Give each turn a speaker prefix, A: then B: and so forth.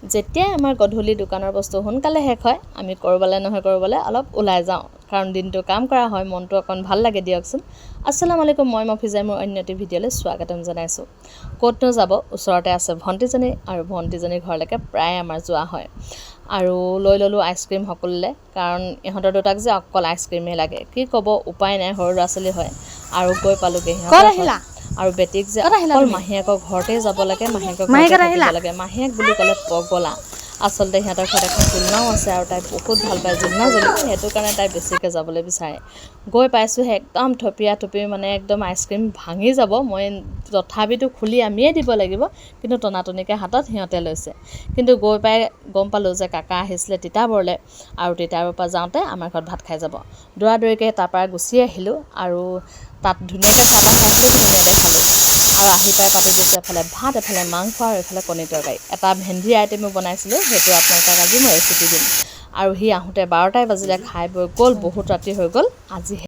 A: যেতিয়াই আমাৰ গধূলি দোকানৰ বস্তু সোনকালে শেষ হয় আমি কৰবালে নহয় কৰবালে অলপ ওলাই যাওঁ কাৰণ দিনটো কাম কৰা হয় মনটো অকণ ভাল লাগে দিয়কচোন আসসালামু আলাইকুম মই মফিজাই মোৰ অন্য এটি ভিডিঅ'লৈ স্বাগতম জনাইছোঁ ক'তনো যাব ওচৰতে আছে ভণ্টিজনী আৰু ভণ্টিজনীৰ ঘৰলৈকে প্ৰায় আমাৰ যোৱা হয় আৰু লৈ ললোঁ আইচক্ৰীম সকলোলে কাৰণ ইহঁতৰ দুটাক যে অকল আইচক্ৰীমেই লাগে কি ক'ব উপায় নাই সৰু ল'ৰা ছোৱালী হয় আৰু গৈ পালোঁগৈ সিহঁতৰ আৰু বেটিক যে অকল মাহীয়েকৰ ঘৰতে যাব লাগে মাহীয়েকৰ ঘৰতে থাকিব লাগে মাহীয়েক বুলি ক'লে পগলা আচলতে সিহঁতৰ ঘৰত এখন জুলনাও আছে আৰু তাই বহুত ভাল পায় জুলনাজনী সেইটো কাৰণে তাই বেছিকৈ যাবলৈ বিচাৰে গৈ পাইছোঁহে একদম থপিয়া থপি মানে একদম আইচক্ৰীম ভাঙি যাব মই তথাপিতো খুলি আমিয়ে দিব লাগিব কিন্তু টনাটনিকৈ হাতত সিহঁতে লৈছে কিন্তু গৈ পাই গম পালোঁ যে কাকা আহিছিলে তিতাবৰলৈ আৰু তিতাবৰৰ পৰা যাওঁতে আমাৰ ঘৰত ভাত খাই যাব দৌৰা দৌৰিকৈ তাৰপৰা গুচি আহিলোঁ আৰু তাত ধুনীয়াকৈ চাহ তাহ খাই ধুনীয়াকৈ খালোঁ আৰু আহি পাই পাতি দিছোঁ এফালে ভাত এফালে মাংস আৰু এফালে কণী তৰকাৰী এটা ভেন্দি আইটেমো বনাইছিলোঁ সেইটো আপোনালোকক আজি মই ৰেচিপি দিম আৰু সি আহোঁতে 12টাই বাজিলে খাই বৈ গ'ল বহুত ৰাতি হৈ গ'ল আজি